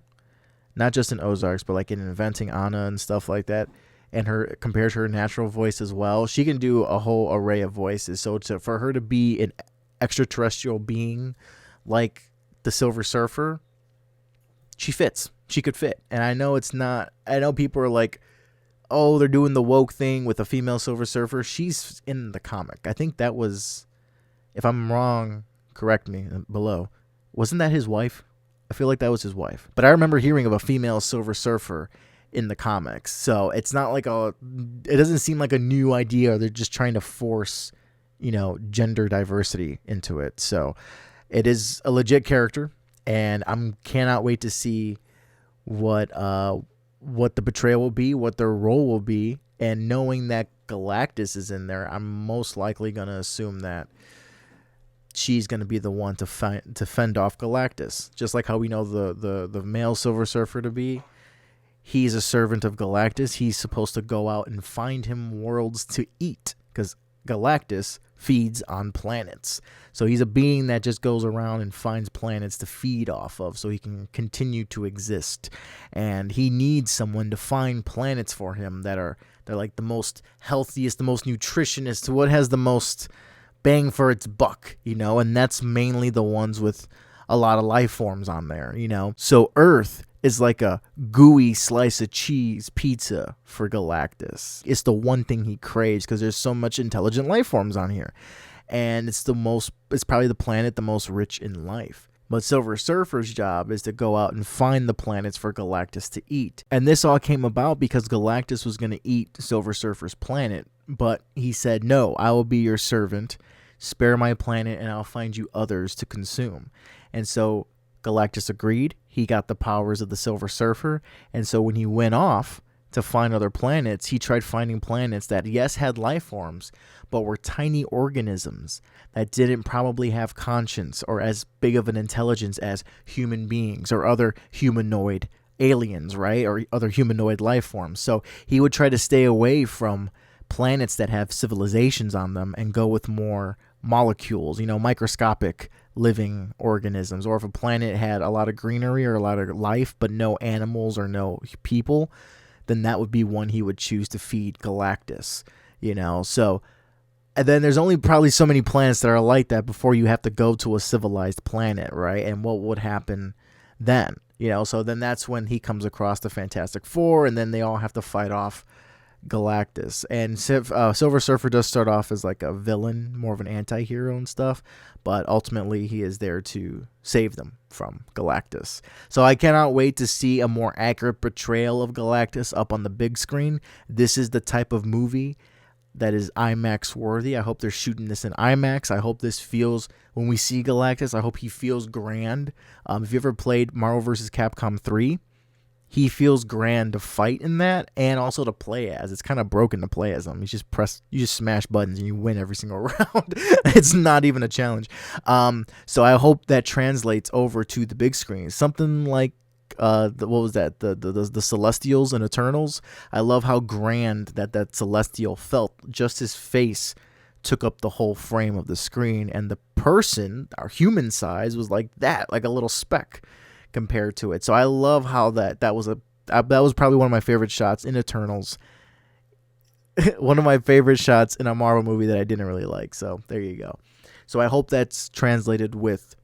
not just in Ozarks, but like in Inventing Anna and stuff like that, and her compared to her natural voice as well, she can do a whole array of voices. So for her to be an extraterrestrial being like the Silver Surfer, she fits. She could fit. And I know people are like, oh, they're doing the woke thing with a female Silver Surfer. She's in the comic. I think that was, if I'm wrong, correct me below. Wasn't that his wife? I feel like that was his wife. But I remember hearing of a female Silver Surfer in the comics. So it's not like it doesn't seem like a new idea. They're just trying to force, gender diversity into it. So it is a legit character, and cannot wait to see what the betrayal will be, what their role will be, and knowing that Galactus is in there, I'm most likely going to assume that she's going to be the one to fend off Galactus. Just like how we know the male Silver Surfer to be. He's a servant of Galactus. He's supposed to go out and find him worlds to eat, because Galactus feeds on planets. So he's a being that just goes around and finds planets to feed off of so he can continue to exist. And he needs someone to find planets for him they're like the most healthiest, the most nutritionist, what has the most bang for its buck, and that's mainly the ones with a lot of life forms on there, So Earth is like a gooey slice of cheese pizza for Galactus. It's the one thing he craves because there's so much intelligent life forms on here. And it's probably the planet the most rich in life. But Silver Surfer's job is to go out and find the planets for Galactus to eat. And this all came about because Galactus was going to eat Silver Surfer's planet. But he said, no, I will be your servant. Spare my planet and I'll find you others to consume. And so Galactus agreed. He got the powers of the Silver Surfer. And so when he went off to find other planets, he tried finding planets that, yes, had life forms, but were tiny organisms that didn't probably have conscience or as big of an intelligence as human beings or other humanoid aliens, right? Or other humanoid life forms. So he would try to stay away from planets that have civilizations on them and go with more molecules, microscopic living organisms. Or if a planet had a lot of greenery or a lot of life but no animals or no people, then that would be one he would choose to feed Galactus, So, and then there's only probably so many planets that are like that before you have to go to a civilized planet, right? And what would happen then, So then that's when he comes across the Fantastic Four, and then they all have to fight off Galactus. And Silver Surfer does start off as like a villain, more of an anti-hero and stuff, but ultimately he is there to save them from Galactus. So I cannot wait to see a more accurate portrayal of Galactus up on the big screen. This is the type of movie that is IMAX worthy. I hope they're shooting this in IMAX. I hope this feels, when we see Galactus, I hope he feels grand. If you ever played Marvel vs. Capcom 3, he feels grand to fight in that and also to play as. It's kind of broken to play as him. You just smash buttons and you win every single round. It's not even a challenge. So I hope that translates over to the big screen. Something like what was that? The Celestials and Eternals. I love how grand that Celestial felt. Just his face took up the whole frame of the screen, and the person, our human size, was like that, like a little speck compared to it. So I love how that was probably one of my favorite shots in Eternals. One of my favorite shots in a Marvel movie that I didn't really like. So there you go. So I hope that's translated with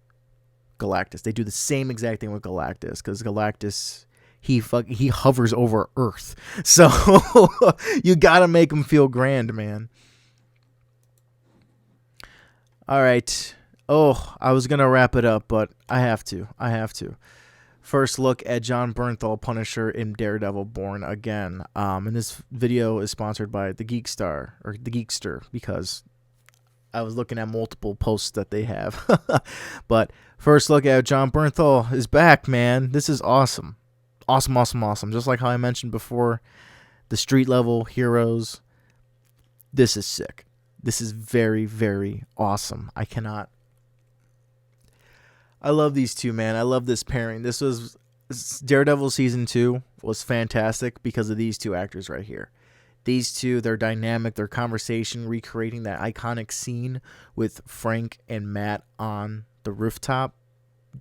Galactus. They do the same exact thing with Galactus, because Galactus, he hovers over Earth. So you gotta make him feel grand, man. All right. Oh, I was going to wrap it up, but I have to. First look at John Bernthal, Punisher in Daredevil Born Again. And this video is sponsored by the Geekster, because I was looking at multiple posts that they have. But first look at John Bernthal is back, man. This is awesome. Awesome. Just like how I mentioned before, the street level heroes. This is sick. This is very, very awesome. I love these two, man. I love this pairing. Daredevil Season 2 was fantastic because of these two actors right here. These two, their dynamic, their conversation, recreating that iconic scene with Frank and Matt on the rooftop.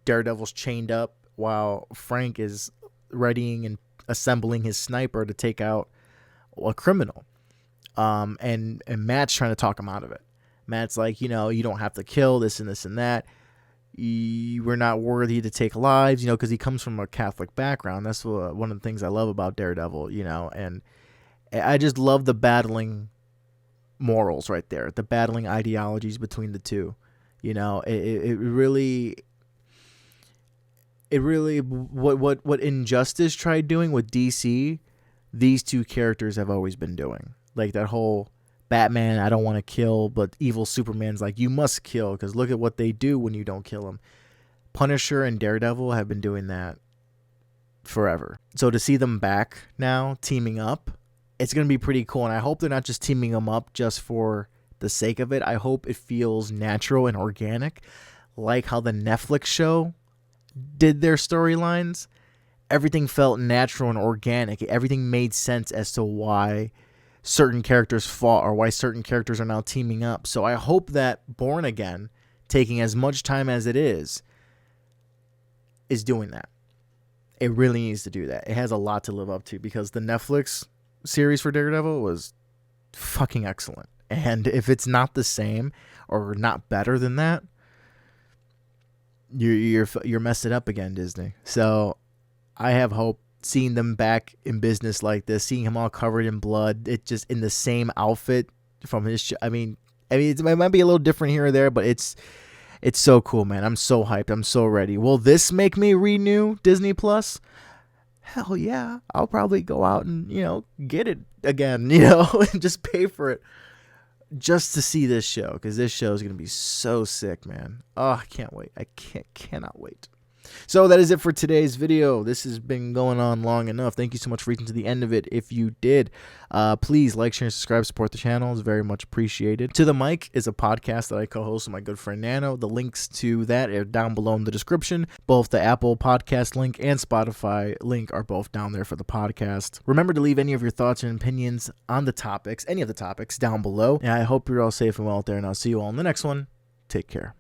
Daredevil's chained up while Frank is readying and assembling his sniper to take out a criminal. And Matt's trying to talk him out of it. Matt's like, you don't have to kill this and this and that. We're not worthy to take lives, because he comes from a Catholic background. That's one of the things I love about Daredevil, and I just love the battling morals right there, the battling ideologies between the two. It really, it really, what Injustice tried doing with DC, these two characters have always been doing. Like that whole Batman, I don't want to kill, but evil Superman's like, you must kill because look at what they do when you don't kill them. Punisher and Daredevil have been doing that forever. So to see them back now teaming up, it's going to be pretty cool. And I hope they're not just teaming them up just for the sake of it. I hope it feels natural and organic, like how the Netflix show did their storylines. Everything felt natural and organic. Everything made sense as to why certain characters fought or why certain characters are now teaming up. So I hope that Born Again, taking as much time as it is doing that. It really needs to do that. It has a lot to live up to because the Netflix series for Daredevil was fucking excellent. And if it's not the same or not better than that, you're messing up again, Disney. So I have hope seeing them back in business like this, seeing him all covered in blood, it just in the same outfit from his I mean it might be a little different here or there, but it's so cool, man. I'm so hyped. I'm so ready. Will this make me renew Disney Plus? Hell yeah. I'll probably go out and, get it again, and just pay for it just to see this show, because this show is going to be so sick, man. Oh, I can't wait. I cannot wait. So that is it for today's video. This has been going on long enough. Thank you so much for reaching to the end of it. If you did, please like, share, and subscribe. Support the channel. It's very much appreciated. To the Mic is a podcast that I co-host with my good friend Nano. The links to that are down below in the description. Both the Apple Podcast link and Spotify link are both down there for the podcast. Remember to leave any of your thoughts and opinions on the topics, any of the topics, down below. And I hope you're all safe and well out there, and I'll see you all in the next one. Take care.